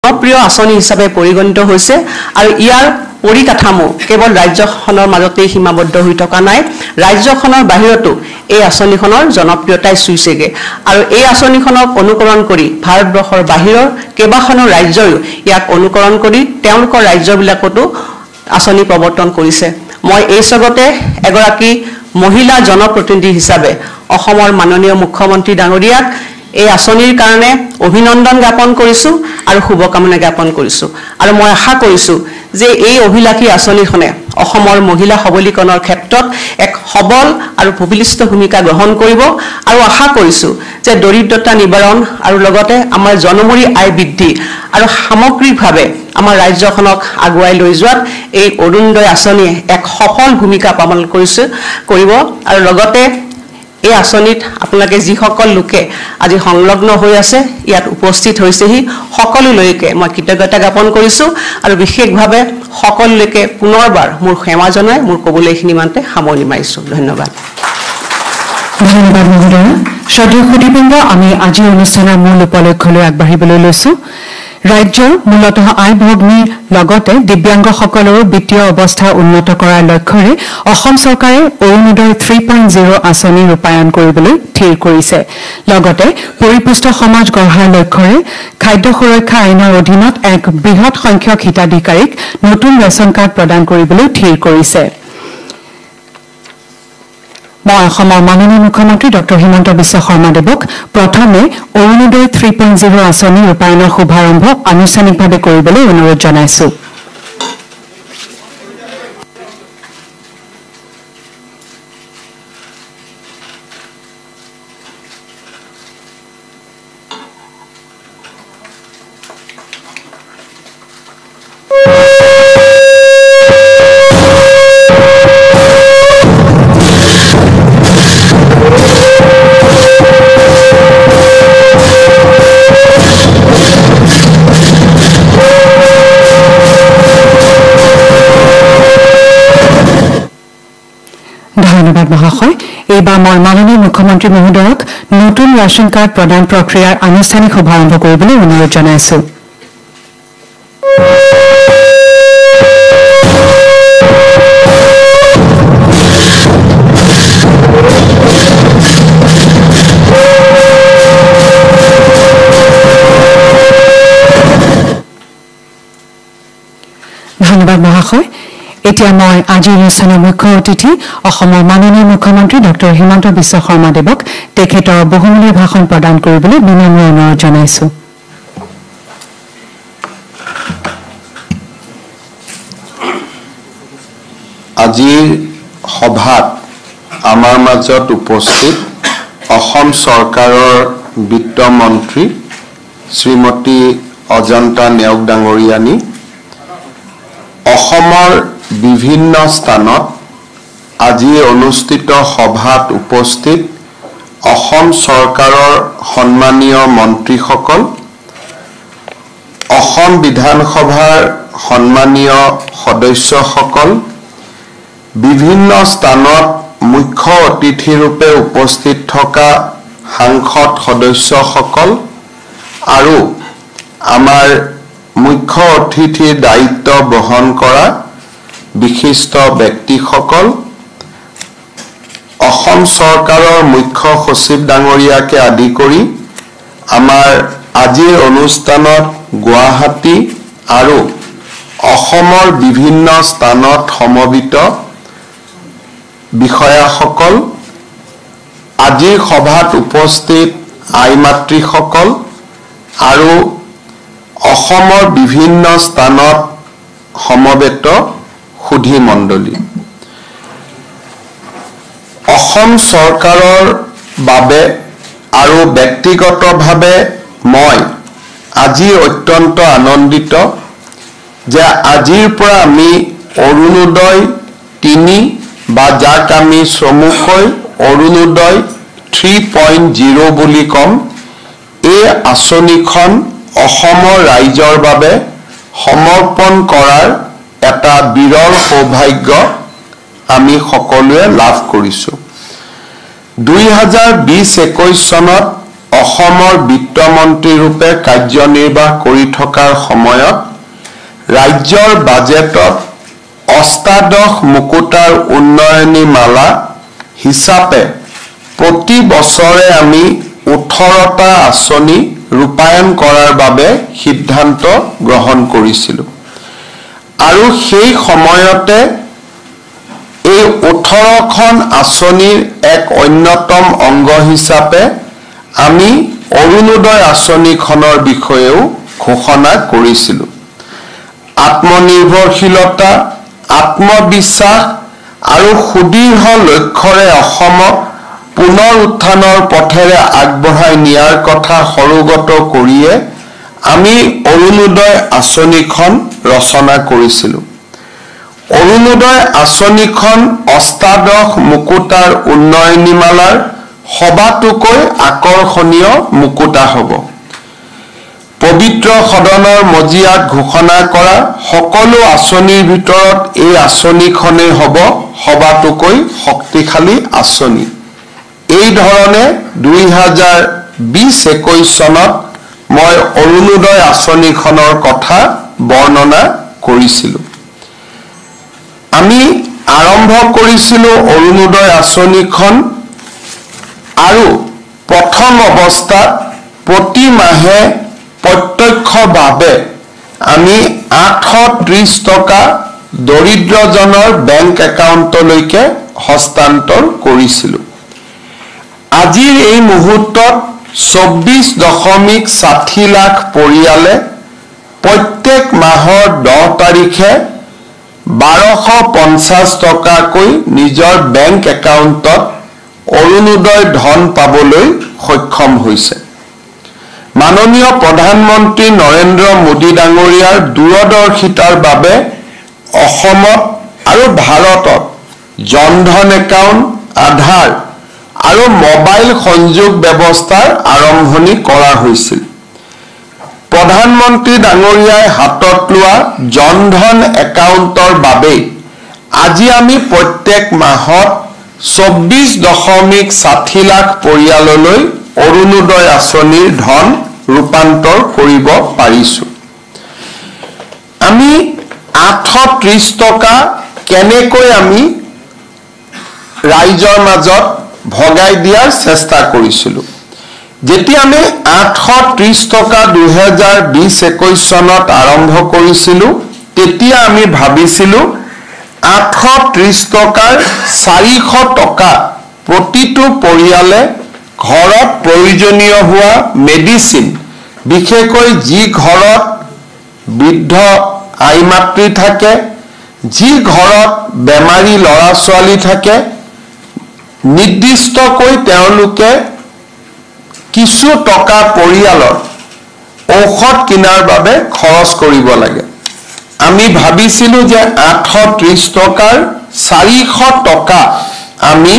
জনপ্ৰিয় আঁচনি হিচাপে পৰিগণিত হৈছে আৰু ইয়াৰ পৰিকাঠামো কেৱল ৰাজ্যখনৰ মাজতেই সীমাবদ্ধ হৈ থকা নাই ৰাজ্যখনৰ বাহিৰতো এই আঁচনিখনৰ জনপ্ৰিয়তাই চুইছেগে আৰু এই আঁচনিখনক অনুকৰণ কৰি ভাৰতবৰ্ষৰ বাহিৰৰ কেইবাখনো ৰাজ্যই ইয়াক অনুকৰণ কৰি তেওঁলোকৰ ৰাজ্যবিলাকতো আঁচনি প্ৰৱৰ্তন কৰিছে মই এই সগতে এগৰাকী মহিলা জনপ্ৰতিনিধি হিচাপে অসমৰ মাননীয় মুখ্যমন্ত্ৰী ডাঙৰীয়াক এই আঁচনিৰ কাৰণে অভিনন্দন জ্ঞাপন কৰিছো আৰু শুভকামনা জ্ঞাপন কৰিছো আৰু মই আশা কৰিছো যে এই অভিলাষী আঁচনিখনে অসমৰ মহিলা সবলীকৰণৰ ক্ষেত্ৰত এক সবল আৰু ভৱিষ্যত ভূমিকা গ্ৰহণ কৰিব আৰু আশা কৰিছো যে দৰিদ্ৰতা নিবাৰণ আৰু লগতে আমাৰ জনমূৰি আয় বৃদ্ধি আৰু সামগ্ৰিকভাৱে আমাৰ ৰাজ্যখনক আগুৱাই লৈ যোৱাত এই অৰুণোদয় আঁচনিয়ে এক সফল ভূমিকা পালন কৰিব আৰু লগতে এই আঁচনিত আপোনালোকে যিসকল লোকে আজি সংলগ্ন হৈ আছে ইয়াত উপস্থিত হৈছেহি সকলোলৈকে মই কৃতজ্ঞতা জ্ঞাপন কৰিছো আৰু বিশেষভাৱে সকলোলৈকে পুনৰবাৰ মোৰ সেৱা জনাই মোৰ কবলৈখিনি মানতে সামৰণি মাৰিছো ধন্যবাদ ধন্যবাদ মহোদয় শ্ৰদ্ধেয় সুধীবৃন্দ আমি আজি অনুষ্ঠানৰ মূল উপলক্ষ্যলৈ আগবাঢ়িবলৈ লৈছো ৰাজ্যৰ মূলতঃ আই ভগ্নীৰ লগতে দিব্যাংগসকলৰো বিত্তীয় অৱস্থা উন্নত কৰাৰ লক্ষ্যৰে অসম চৰকাৰে অৰুণোদয় 3.0 আঁচনি ৰূপায়ণ কৰিবলৈ থিৰ কৰিছে লগতে পৰিপুষ্ট সমাজ গঢ়াৰ লক্ষ্যৰে খাদ্য সুৰক্ষা আইনৰ অধীনত এক বৃহৎ সংখ্যক হিতাধিকাৰীক নতুন ৰেচন কাৰ্ড প্ৰদান কৰিবলৈ থিৰ কৰিছে মই অসমৰ মাননীয় মুখ্যমন্ত্ৰী ডক্টৰ হিমন্ত বিশ্ব শৰ্মাদেৱক প্ৰথমে অৰুণোদয় 3.0 আঁচনি ৰূপায়ণৰ শুভাৰম্ভ আনুষ্ঠানিকভাৱে কৰিবলৈ অনুৰোধ জনাইছো ধন্যবাদ মহাশয় এইবাৰ মই মাননীয় মুখ্যমন্ত্ৰী মহোদয়ক নতুন ৰেচন কাৰ্ড প্ৰদান প্ৰক্ৰিয়াৰ আনুষ্ঠানিক শুভাৰম্ভ কৰিবলৈ অনুৰোধ জনাইছো ধন্যবাদ মহাশয় এতিয়া মই আজি অনুষ্ঠানৰ মুখ্য অতিথি অসমৰ মাননীয় মুখ্যমন্ত্ৰী ডক্টৰ হিমন্ত বিশ্ব শৰ্মাদেৱক তেখেতৰ বহুমূলীয়া ভাষণ প্ৰদান কৰিবলৈ বিনম্ৰ অনুৰোধ জনাইছো আজিৰ সভাত আমাৰ মাজত উপস্থিত অসম চৰকাৰৰ বিত্ত মন্ত্ৰী শ্ৰীমতী অজন্তা নেওগ ডাঙৰীয়ানী অসমৰ বিভিন্ন স্থানত আজি অনুষ্ঠিত সভাত উপস্থিত অসম চৰকাৰৰ সন্মানীয় মন্ত্ৰীসকল অসম বিধানসভাৰ সন্মানীয় সদস্যসকল বিভিন্ন স্থানত মুখ্য অতিথি ৰূপে উপস্থিত থকা সাংসদ সদস্যসকল আৰু আমাৰ মুখ্য অতিথিৰ দায়িত্ব বহন কৰা বিশিষ্ট ব্যক্তিসকল অসম চৰকাৰৰ মুখ্য সচিব ডাঙৰীয়াকে আদি কৰি আমাৰ আজিৰ অনুষ্ঠানত গুৱাহাটী আৰু অসমৰ বিভিন্ন স্থানত সমবেত বিষয়াসকল আজিৰ সভাত উপস্থিত আই মাতৃসকল আৰু অসমৰ বিভিন্ন স্থানত সমবেত সুধী মণ্ডলী অসম চৰকাৰৰ বাবে আৰু ব্যক্তিগতভাৱে মই আজি অত্যন্ত আনন্দিত যে আজিৰ পৰা আমি অৰুণোদয় 3 বা যাক আমি চমুকৈ অৰুণোদয় 3.0 বুলি কম এই আঁচনিখন অসমৰ ৰাইজৰ বাবে সমৰ্পণ কৰাৰ এটা বিৰল সৌভাগ্য আমি সকলোৱে লাভ কৰিছো 2020-21 চনত অসমৰ বিত্তমন্ত্ৰী ৰূপে কাৰ্যনিৰ্বাহ কৰি থকাৰ সময়ত ৰাজ্যৰ বাজেটত অষ্টাদশ মুকুতাৰ উন্নয়নী মালা হিচাপে প্ৰতি বছৰে আমি 18টা আঁচনি ৰূপায়ণ কৰাৰ বাবে সিদ্ধান্ত গ্ৰহণ কৰিছিলোঁ আৰু সেই সময়তে এই 18খন আঁচনিৰ এক অন্যতম অংগ হিচাপে আমি অৰুণোদয় আঁচনিখনৰ বিষয়েও ঘোষণা কৰিছিলোঁ আত্মনিৰ্ভৰশীলতা আত্মবিশ্বাস আৰু সুদৃঢ় লক্ষ্যৰে অসমক পুনৰ উত্থানৰ পথেৰে আগবঢ়াই নিয়াৰ কথা সৰুগত কৰিয়ে আমি অৰুণোদয় আঁচনিখন ৰচনা কৰিছিলোঁ অৰুণোদয় আঁচনিখন অষ্টাদশ মুকুতাৰ উন্নয়নীমালাৰ সবাতোকৈ আকৰ্ষণীয় মুকুতা হ'ব পবিত্ৰ সদনৰ মজিয়াত ঘোষণা কৰা সকলো আঁচনিৰ ভিতৰত এই আঁচনিখনেই হ'ব সবাতোকৈ শক্তিশালী আঁচনি এই ধৰণে 2020-21 চনত মই অৰুণোদয় আঁচনিখনৰ কথা বৰ্ণনা কৰিছিলোঁ আমি আৰম্ভ কৰিছিলোঁ অৰুণোদয় আঁচনিখন আৰু প্ৰথম অৱস্থাত প্ৰতি মাহে প্ৰত্যক্ষভাৱে আমি 830 টকা দৰিদ্ৰজনৰ বেংক একাউণ্টলৈকে হস্তান্তৰ কৰিছিলোঁ আজিৰ এই মুহূৰ্তত 24.60 লাখ পৰিয়ালে প্ৰত্যেক মাহৰ 10 তাৰিখে 1250 টকাকৈ নিজৰ বেংক একাউণ্টত অৰুণোদয় ধন পাবলৈ সক্ষম হৈছে মাননীয় প্ৰধানমন্ত্ৰী নৰেন্দ্ৰ মোদী ডাঙৰীয়াৰ দূৰদৰ্শিতাৰ বাবে অসমত আৰু ভাৰতত জনধন একাউণ্ট আধাৰ আৰু মোবাইল সংযোগ ব্যৱস্থাৰ আৰম্ভণি কৰা হৈছিল প্ৰধানমন্ত্ৰী ডাঙৰীয়াই হাতত লোৱা জনধন একাউণ্টৰ বাবে আজি আমি প্ৰত্যেক মাহত 24.60 লাখ পৰিয়াললৈ অৰুণোদয় আঁচনিৰ ধন ৰূপান্তৰ কৰিব পাৰিছো আমি 830 টকা কেনেকৈ আমি ৰাইজৰ মাজত ভগাই দিয়াৰ চেষ্টা কৰিছিলোঁ যেতিয়া আমি 830 টকা 2020-21 চনত আৰম্ভ কৰিছিলোঁ তেতিয়া আমি ভাবিছিলোঁ 830 টকাৰ 400 টকা প্ৰতিটো পৰিয়ালে ঘৰত প্ৰয়োজনীয় হোৱা মেডিচিন বিশেষকৈ যি ঘৰত বৃদ্ধ আই মাতৃ থাকে যি ঘৰত বেমাৰী ল'ৰা ছোৱালী থাকে নিৰ্দিষ্টকৈ তেওঁলোকে কিছু টকা পৰিয়ালৰ ঔষধ কিনাৰ বাবে খৰচ কৰিব লাগে আমি ভাবিছিলোঁ যে 830 টকাৰ 400 টকা আমি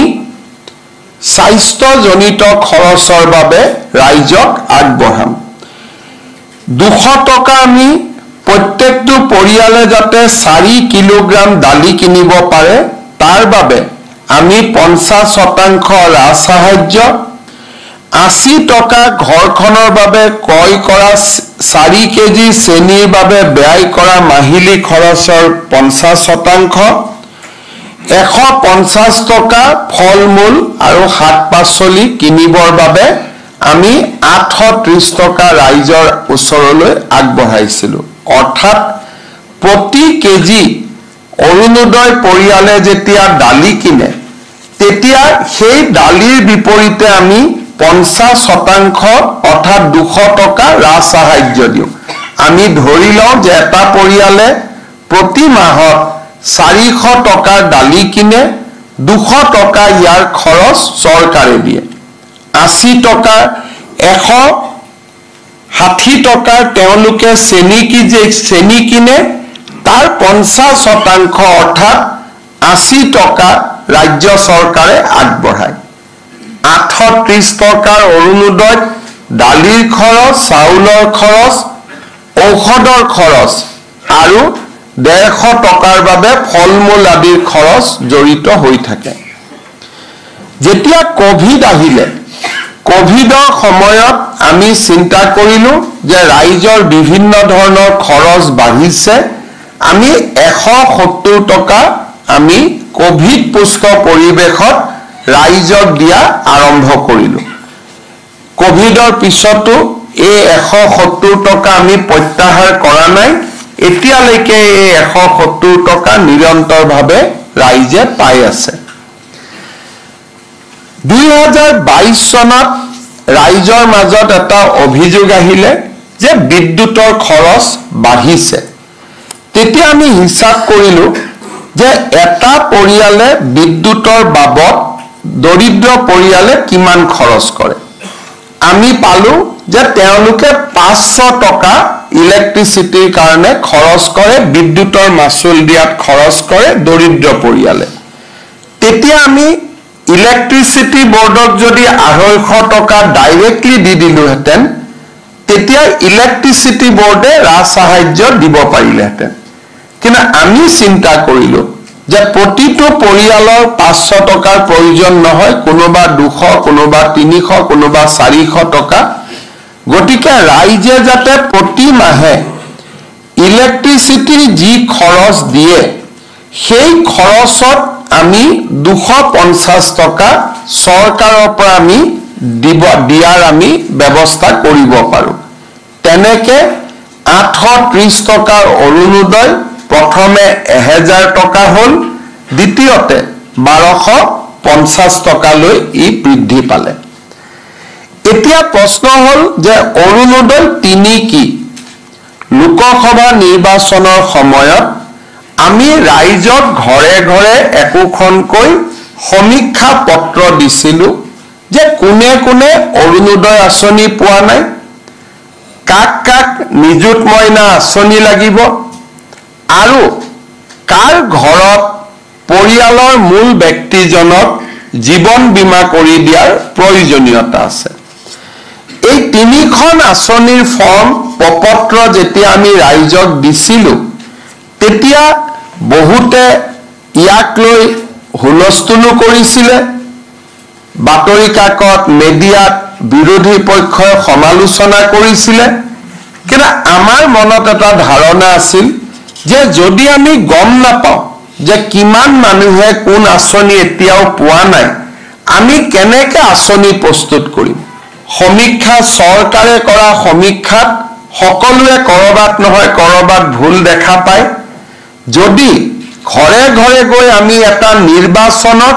স্বাস্থ্যজনিত খৰচৰ বাবে ৰাইজক আগবঢ়াম 200 টকা আমি প্ৰত্যেকটো পৰিয়ালে যাতে 4 কিলোগ্ৰাম দালি কিনিব পাৰে তাৰ বাবে আমি 50% ৰাজসাহায্য 80 টকা ঘৰখনৰ বাবে ক্ৰয় কৰা 4 কেজি চেনিৰ বাবে ব্যয় কৰা মাহিলী খৰচৰ 50% 150 টকা ফল-মূল আৰু শাক-পাচলি কিনিবৰ বাবে আমি 830 টকা ৰাইজৰ ওচৰলৈ আগবঢ়াইছিলোঁ অৰ্থাৎ প্ৰতি কেজি অৰুণোদয় পৰিয়ালে যেতিয়া দালি কিনে তেতিয়া সেই দালিৰ বিপৰীতে আমি 50% অৰ্থাৎ 200 টকা ৰাজসাহায্য দিওঁ আমি ধৰি লওঁ যে এটা পৰিয়ালে প্ৰতি মাহত 400 টকাৰ দালি কিনে 200 টকা ইয়াৰ খৰচ চৰকাৰে দিয়ে 80 টকা 160 টকাৰ তেওঁলোকে চেনি কিনে তাৰ 50% অৰ্থাৎ 80 টকা ৰাজ্য চৰকাৰে আগবঢ়ায় 830 টকাৰ অৰুণোদয়ত দালিৰ খৰচ চাউলৰ খৰচ ঔষধৰ খৰচ আৰু 150 টকাৰ বাবে ফল-মূল আদিৰ খৰচ জড়িত হৈ থাকে যেতিয়া কোভিড আহিলে কোভিডৰ সময়ত আমি চিন্তা কৰিলো যে ৰাইজৰ বিভিন্ন ধৰণৰ খৰচ বাঢ়িছে আমি 170 টকা আমি কোভিড পুষ্ট পৰিবেশত ৰাইজক দিয়া আৰম্ভ কৰিলো কোভিডৰ পিছতো এই 170 টকা আমি প্ৰত্যাহাৰ কৰা নাই এতিয়ালৈকে এই 170 টকা নিৰন্তৰভাৱে ৰাইজে পাই আছে 2022 চনত ৰাইজৰ মাজত এটা অভিযোগ আহিলে যে বিদ্যুতৰ খৰচ বাঢ়িছে তেতিয়া আমি হিসাব কৰিলো যে এটা পৰিয়ালে বিদ্যুতৰ বাবদ দৰিদ্ৰ পৰিয়ালে কিমান খৰচ কৰে আমি পালো যে তেওঁলোকে 500 টকা ইলেক্ট্ৰিচিটিৰ কাৰণে খৰচ কৰে বিদ্যুতৰ মাচুল দিয়াত খৰচ কৰে দৰিদ্ৰ পৰিয়ালে তেতিয়া আমি ইলেক্ট্ৰিচিটি বোৰ্ডক যদি 250 টকা ডাইৰেক্টলি দি দিলোহেতেন তেতিয়া ইলেক্ট্ৰিচিটি বোৰ্ডে ৰাজসাহায্য দিব পাৰিলেহেতেন কিন্তু আমি চিন্তা কৰিলো যে প্ৰতিটো পৰিয়ালৰ 500 টকাৰ প্ৰয়োজন নহয় কোনোবা 200 কোনোবা 300 কোনোবা 400 টকা গতিকে ৰাইজে যাতে প্ৰতি মাহে ইলেক্ট্ৰিচিটি যি খৰচ দিয়ে সেই খৰচত আমি 250 টকা চৰকাৰৰ পৰা আমি দিয়াৰ আমি ব্যৱস্থা কৰিব পাৰো তেনেকে 830 টকাৰ অৰুণোদয় প্ৰথমে 1000 টকা হল দ্বিতীয়তে 1250 টকালৈ ই বৃদ্ধি পালে এতিয়া প্ৰশ্ন হল যে অৰুণোদয় 3 কি লোকসভা নিৰ্বাচনৰ সময়ত আমি ৰাইজক ঘৰে ঘৰে একোখনকৈ সমীক্ষা পত্ৰ দিছিলো যে কোনে কোনে অৰুণোদয় আঁচনি পোৱা নাই কাক কাক নিযুত মইনা আঁচনি লাগিব আৰু কাৰ ঘৰত পৰিয়ালৰ মূল ব্যক্তিজনক জীৱন বীমা কৰি দিয়াৰ প্ৰয়োজনীয়তা আছে এই তিনিখন আঁচনিৰ ফৰ্ম পপত্ৰ যেতিয়া আমি ৰাইজক দিছিলো তেতিয়া বহুতে ইয়াক লৈ হুলস্থুল কৰিছিলে বাতৰি কাকত মিডিয়াত বিৰোধী পক্ষই সমালোচনা কৰিছিলে কিন্তু আমাৰ মনত এটা ধাৰণা আছিল যে যদি আমি গম নাপাওঁ যে কিমান মানুহে কোন আঁচনি এতিয়াও পোৱা নাই আমি কেনেকৈ আঁচনি প্ৰস্তুত কৰিম সমীক্ষা চৰকাৰে কৰা সমীক্ষাত সকলোৱে কৰবাত নহয় কৰবাত ভুল দেখা পায় যদি ঘৰে ঘৰে গৈ আমি এটা নিৰ্বাচনক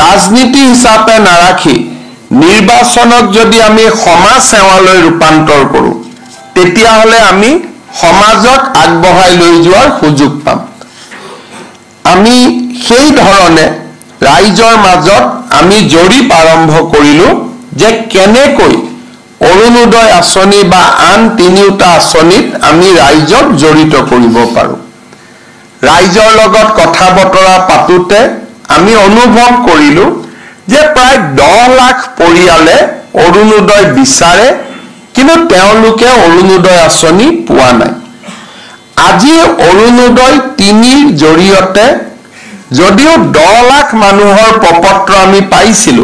ৰাজনীতি হিচাপে নাৰাখি নিৰ্বাচনক যদি আমি সমাজ সেৱালৈ ৰূপান্তৰ কৰো তেতিয়া হলে আমি সমাজক আগবঢ়াই লৈ যোৱাৰ সুযোগ পাম আমি সেই ধৰণে ৰাইজৰ মাজত আমি জৰীপ আৰম্ভ কৰিলো যে কেনেকৈ অৰুণোদয় আঁচনি বা আন তিনিটা আঁচনিত আমি ৰাইজক জড়িত কৰিব পাৰো ৰাইজৰ লগত কথা বতৰা পাতোতে আমি অনুভৱ কৰিলো যে প্ৰায় 10 লাখ পৰিয়ালে অৰুণোদয় বিচাৰে কিন্তু তেওঁলোকে অৰুণোদয় আঁচনি পোৱা নাই আজি অৰুণোদয় 3ৰ জৰিয়তে যদিও 10 লাখ মানুহৰ প্ৰপত্ৰ আমি পাইছিলো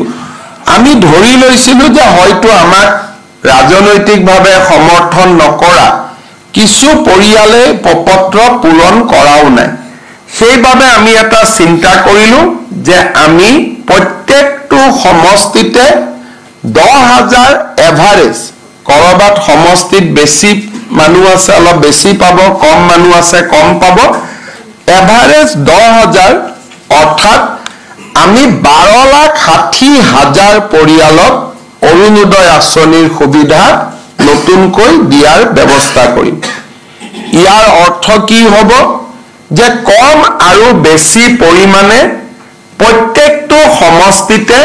আমি ধৰি লৈছিলো যে হয়তো আমাক ৰাজনৈতিকভাৱে সমৰ্থন নকৰা কিছু পৰিয়ালে প্ৰপত্ৰ পূৰণ কৰাও নাই সেইবাবে আমি এটা চিন্তা কৰিলো যে আমি প্ৰত্যেকটো সমষ্টিতে 10,000 এভাৰেজ কৰবাত সমষ্টিত বেছি মানুহ আছে অলপ বেছি পাব কম মানুহ আছে কম পাব এভাৰেজ 10,000 অৰ্থাৎ আমি 12,60,000 পৰিয়ালক অৰুণোদয় আঁচনিৰ সুবিধা নতুনকৈ দিয়াৰ ব্যৱস্থা কৰিম ইয়াৰ অৰ্থ কি হ'ব যে কম আৰু বেছি পৰিমাণে প্ৰত্যেকটো সমষ্টিতে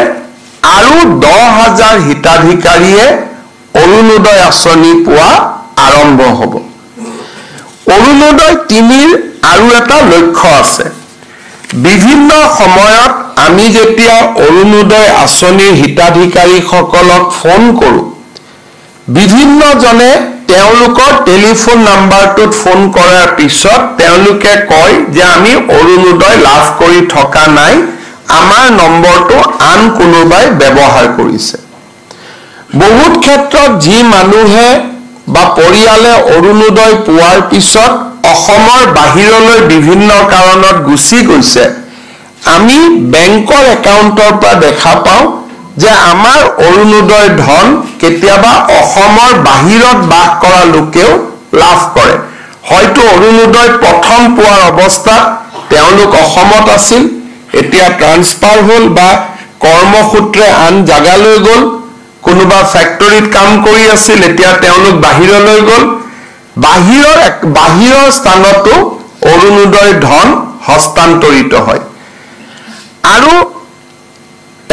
আৰু 10,000 হিতাধিকাৰীয়ে অৰুণোদয় আঁচনি পোৱা আৰম্ভ হ'ব অৰুণোদয় 3ৰ আৰু এটা লক্ষ্য আছে বিভিন্ন সময়ত আমি যেতিয়া অৰুণোদয় আঁচনিৰ হিতাধিকাৰীসকলক ফোন কৰো বিভিন্নজনে তেওঁলোকৰ টেলিফোন নাম্বাৰটোত ফোন কৰাৰ পিছত তেওঁলোকে কয় যে আমি অৰুণোদয় লাভ কৰি থকা নাই আমাৰ নম্বৰটো আন কোনোবাই ব্যৱহাৰ কৰিছে বহুত ক্ষেত্ৰত যি মানুহে বা পৰিয়ালে অৰুণোদয় পোৱাৰ পিছত অসমৰ বাহিৰলৈ বিভিন্ন কাৰণত গুচি গৈছে, আমি বেংকৰ একাউণ্টৰ পৰা দেখা পাওঁ যে আমাৰ অৰুণোদয় ধন কেতিয়াবা অসমৰ বাহিৰত বাস কৰা লোকেও লাভ কৰে। হয়তো অৰুণোদয় প্ৰথম পোৱাৰ অৱস্থাত তেওঁলোক অসমত আছিল, এতিয়া ট্ৰান্সফাৰ হ'ল বা কৰ্মসূত্ৰে আন জাগালৈ গ'ল, কোনোবা ফেক্টৰীত কাম কৰি আছিল, এতিয়া তেওঁলোক বাহিৰলৈ গ'ল। বাহিৰৰ স্থানতো অৰুণোদয় ধন হস্তান্তৰিত হয়। আৰু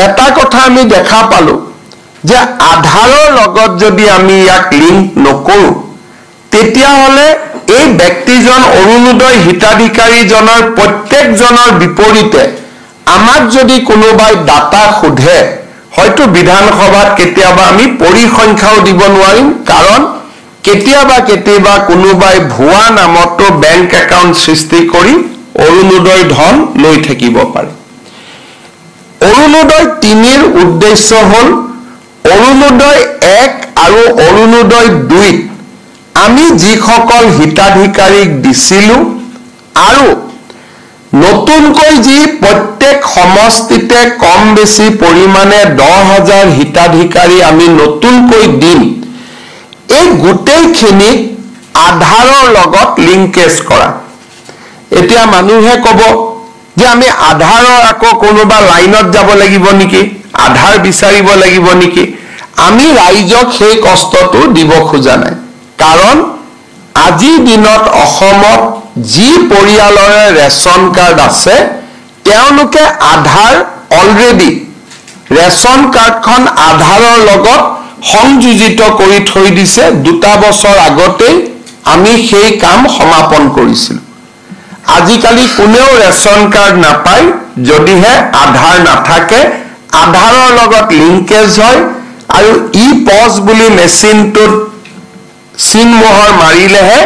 এটা কথা আমি দেখা পালো যে আধাৰৰ লগত যদি আমি ইয়াক লিংক নকৰোঁ, তেতিয়াহ'লে এই ব্যক্তিজন অৰুণোদয় হিতাধিকাৰীজনৰ প্ৰত্যেকজনৰ বিপৰীতে আমাক যদি কোনোবাই ডাটা সোধে, হয়তো বিধানসভাত কেতিয়াবা আমি পৰিসংখ্যাও দিব নোৱাৰিম, কাৰণ কেতিয়াবা কোনোবাই ভুৱা নামতো বেংক একাউণ্ট সৃষ্টি কৰি অৰুণোদয় ধন লৈ থাকিব পাৰে। অৰুণোদয় ৩ৰ উদ্দেশ্য হ'ল অৰুণোদয় ১ আৰু অৰুণোদয় ২ত আমি যিসকল হিতাধিকাৰীক দিছিলোঁ আৰু নতুনকৈ যি প্ৰত্যেক সমষ্টিতে কম বেছি পৰিমাণে 10,000 হিতাধিকাৰী আমি নতুনকৈ দিম, এই গোটেইখিনিক আধাৰৰ লগত লিংকেজ কৰা। এতিয়া মানুহে ক'ব যে আমি আধাৰৰ আকৌ কোনোবা লাইনত যাব লাগিব নেকি, আধাৰ বিচাৰিব লাগিব নেকি? আমি ৰাইজক সেই কষ্টটো দিব খোজা নাই, কাৰণ আজিৰ দিনত অসমত যি পৰিয়ালৰে ৰেচন কাৰ্ড আছে, তেওঁলোকে আধাৰ অলৰেডি ৰেচন কাৰ্ডখন আধাৰৰ লগত সংযোজিত কৰি থৈ দিছে। 2 বছৰ আগতেই আমি সেই কাম সমাপন কৰিছিলোঁ। আজিকালি কোনেও ৰেচন কাৰ্ড নাপায় যদিহে আধাৰ নাথাকে, আধাৰৰ লগত লিংকেজ হয় আৰু ই-পজ বুলি মেচিনটোত চিনমোহৰ মাৰিলেহে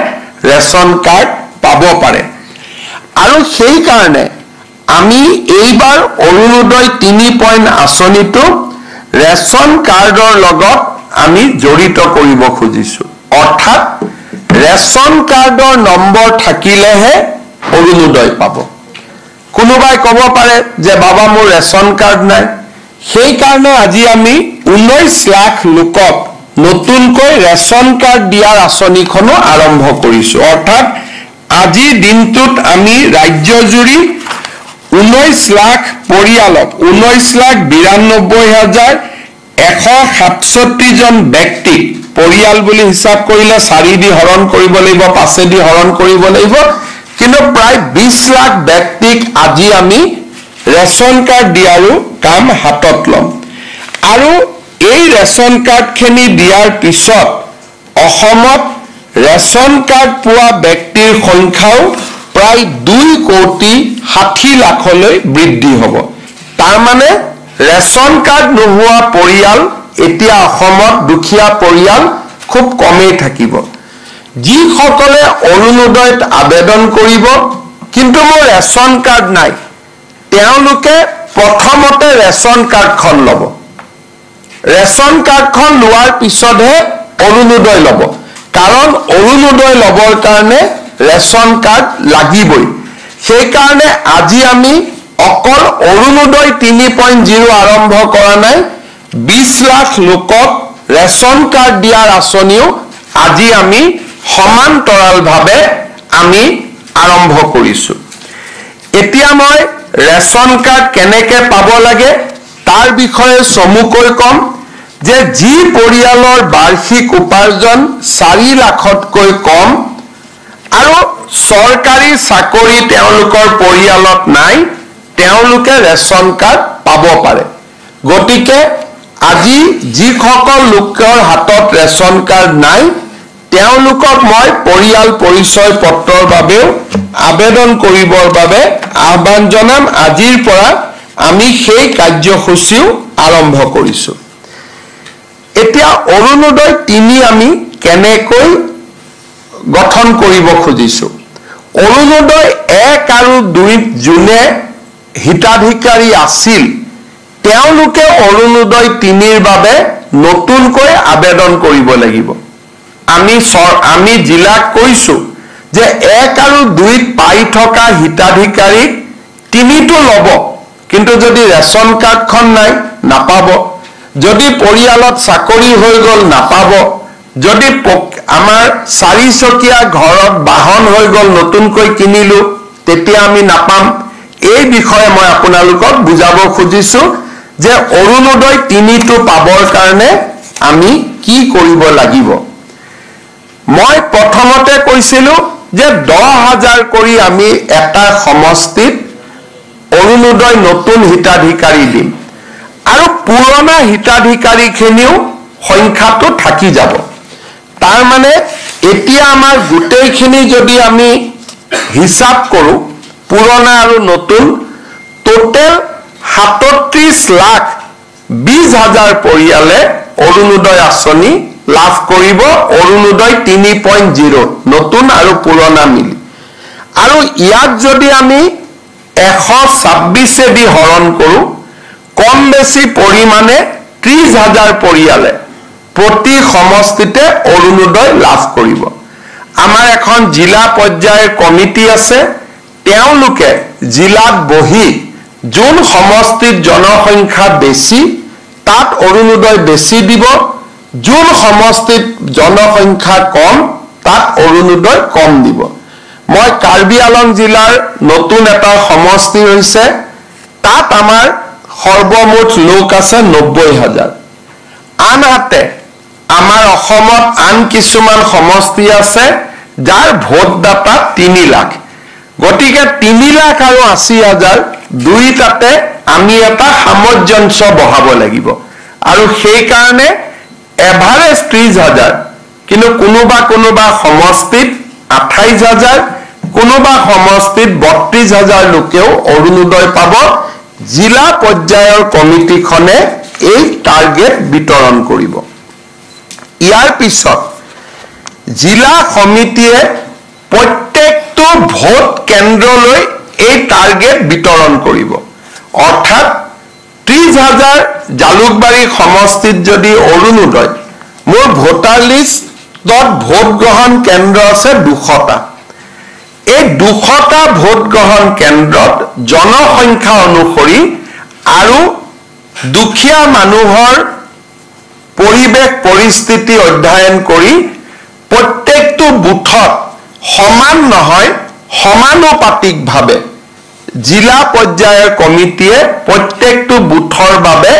ৰেচন কাৰ্ড পাব পাৰে। আৰু সেইকাৰণে আমি এইবাৰ অৰুণোদয় 3 আঁচনিটো ৰেচন কাৰ্ডৰ লগত আমি জড়িত কৰিব খুজিছোঁ। অৰ্থাৎ ৰেচন কাৰ্ডৰ নম্বৰ থাকিলেহে অৰুণোদয় পাব। কোনোবাই ক'ব পাৰে যে বাবা মোৰ ৰেচন কাৰ্ড নাই, সেইকাৰণে আজি আমি 19 লাখ লোকক নতুনকৈ ৰেচন কাৰ্ড দিয়াৰ আঁচনিখনো আৰম্ভ কৰিছোঁ। অৰ্থাৎ আজিৰ দিনটোত আমি ৰাজ্যজুৰি 19 লাখ পৰিয়ালক 19,92,167 জন ব্যক্তিক, পৰিয়াল বুলি হিচাপ কৰিলে 4 দি হৰণ কৰিব লাগিব, 5 দি হৰণ কৰিব লাগিব, কিন্তু প্ৰায় 20 লাখ ব্যক্তিক আজি আমি ৰেচন কাৰ্ড দিয়াৰো কাম হাতত ল'ম। আৰু এই ৰেচন কাৰ্ডখিনি দিয়াৰ পিছত অসমত ৰেচন কাৰ্ড পোৱা ব্যক্তিৰ সংখ্যাও প্ৰায় 2,60,00,000লৈ বৃদ্ধি হ'ব। তাৰমানে ৰেচন কাৰ্ড নোহোৱা পৰিয়াল এতিয়া অসমত দুখীয়া পৰিয়াল খুব কমেই থাকিব। যিসকলে অৰুণোদয়ত আবেদন কৰিব কিন্তু মোৰ ৰেচন কাৰ্ড নাই, তেওঁলোকে প্ৰথমতে ৰেচন কাৰ্ডখন ল'ব। ৰেচন কাৰ্ডখন লোৱাৰ পিছতহে অৰুণোদয় ল'ব, কাৰণ অৰুণোদয় ল'বৰ কাৰণে ৰেচন কাৰ্ড লাগিবই। সেইকাৰণে আজি আমি অকল অৰুণোদয় 3.0 আৰম্ভ কৰা নাই, 20 লাখ লোকক ৰেচন কাৰ্ড দিয়াৰ আঁচনিও আজি আমি সমান্তৰালভাৱে আমি আৰম্ভ কৰিছোঁ। এতিয়া মই ৰেচন কাৰ্ড কেনেকে পাব লাগে তাৰ বিষয়ে চমুকৈ ক'ম যে যি পৰিয়ালৰ বাৰ্ষিক উপাৰ্জন 4 লাখতকৈ কম আৰু চৰকাৰী চাকৰি তেওঁলোকৰ পৰিয়ালত নাই, তেওঁলোকে ৰেচন কাৰ্ড পাব পাৰে। গতিকে আজি যিসকল লোকৰ হাতত ৰেচন কাৰ্ড নাই, তেওঁলোকক মই পৰিয়াল পৰিচয় পত্ৰৰ বাবেও আবেদন কৰিবৰ বাবে আহ্বান জনাম। আজিৰ পৰা আমি সেই কাৰ্যসূচীও আৰম্ভ কৰিছোঁ। এতিয়া অৰুণোদয় 3 আমি কেনেকৈ গঠন কৰিব খুজিছোঁ। অৰুণোদয় 1 আৰু 2ত যোনে হিতাধিকাৰী আছিল, তেওঁলোকে অৰুণোদয় 3ৰ বাবে নতুনকৈ আবেদন কৰিব লাগিব আমি জিলাক কৈছো যে 1 আৰু 2 পাই থকা হিতাধিকাৰীক 3টো ল'ব কিন্তু যদি ৰেচন কাৰ্ডখন নাই নাপাব যদি পৰিয়ালত চাকৰি হৈ গল নাপাব যদি আমাৰ 4 চকীয়া ঘৰত বাহন হৈ গল নতুনকৈ কিনিলো তেতিয়া আমি নাপাম এই বিষয়ে মই আপোনালোকক বুজাব খুজিছো যে অৰুণোদয় 3টো পাবৰ কাৰণে আমি কি কৰিব লাগিব মই প্ৰথমতে কৈছিলো যে 10,000 কৰি আমি এটা সমষ্টিত অৰুণোদয় নতুন হিতাধিকাৰী দিম আৰু পুৰণা হিতাধিকাৰীখিনিও সংখ্যাটো থাকি যাব তাৰ মানে এতিয়া আমাৰ গোটেইখিনি যদি আমি হিচাপ কৰো পুৰণা আৰু নতুন টোটেল 37,20,000 পৰিয়ালে অৰুণোদয় আঁচনি লাভ কৰিব অৰুণোদয় 3.0 নতুন আৰু পুৰণা মিলি আৰু ইয়াক যদি আমি 126 দি হৰণ কৰো কম বেছি পৰিমাণে 30,000 পৰিয়ালে প্ৰতি সমষ্টিতে অৰুণোদয় লাভ কৰিব আমাৰ এখন জিলা পৰ্যায়ৰ কমিটি আছে তেওঁলোকে জিলাত বহি যোন সমষ্টিত জনসংখ্যা বেছি তাত অৰুণোদয় বেছি দিব যোন সমষ্টিত জনসংখ্যা কম তাত অৰুণোদয় কম দিব মই কাৰ্বি আলং জিলাৰ নতুন এটা সমষ্টি হৈছে তাত আমাৰ সৰ্বমুঠ লোক আছে 90,000 আনহাতে আমাৰ অসমত আন কিছুমান সমষ্টি আছে যাৰ ভোটদাতা 3 লাখ গতিকে 3 লাখ আৰু 80,000 দুইটাতে আমি এটা সামঞ্জস্য বহাব লাগিব আৰু সেই কাৰণে এভাৰেজ 30,000 কিন্তু কোনোবা সমষ্টিত 28,000 কোনোবা সমষ্টিত 32,000 লোকেও অৰুণোদয় পাব জিলা পৰ্যায়ৰ কমিটিখনে এই টাৰ্গেট বিতৰণ কৰিব ইয়াৰ পিছত জিলা সমিতিয়ে প্ৰত্যেকটো ভোট কেন্দ্ৰলৈ এই টাৰ্গেট বিতৰণ কৰিব অৰ্থাৎ 30,000 জালুকবাৰী সমষ্টিত যদি অৰুণোদয় মোৰ ভোটাৰ লিষ্টত ভোট গ্ৰহণ কেন্দ্ৰ আছে 200টা এই 200টা ভোট গ্ৰহণ কেন্দ্ৰত জনসংখ্যা অনুসৰি আৰু দুখীয়া মানুহৰ পৰিবেশ পৰিস্থিতি অধ্যয়ন কৰি প্ৰত্যেকটো বুথত সমান নহয় সমানুপাতিকভাৱে জিলা পৰ্যায়ৰ কমিটিয়ে প্ৰত্যেকটো বুথৰ বাবে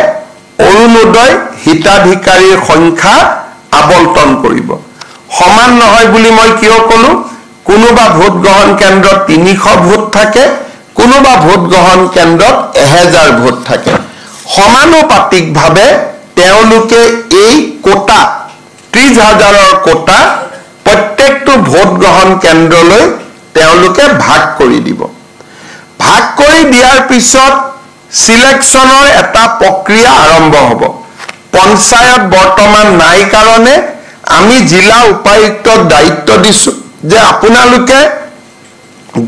অৰুণোদয় হিতাধিকাৰীৰ সংখ্যা আবণ্টন কৰিব সমান নহয় বুলি মই কিয় কলো কোনোবা ভোট গ্ৰহণ কেন্দ্ৰত 300 ভোট থাকে কোনোবা ভোট গ্ৰহণ কেন্দ্ৰত 1000 ভোট থাকে সমানুপাতিকভাৱে তেওঁলোকে এই কোটা 30,000ৰ কোটা প্ৰত্যেকটো ভোট গ্ৰহণ কেন্দ্ৰলৈ তেওঁলোকে ভাগ কৰি দিব ভাগ কৰি দিয়াৰ পিছত সিলেকশনৰ এটা প্ৰক্ৰিয়া আৰম্ভ হ'ব পঞ্চায়ত বৰ্তমান নাই কাৰণে আমি জিলা উপায়ুক্তক দায়িত্ব দিছো যে আপোনালোকে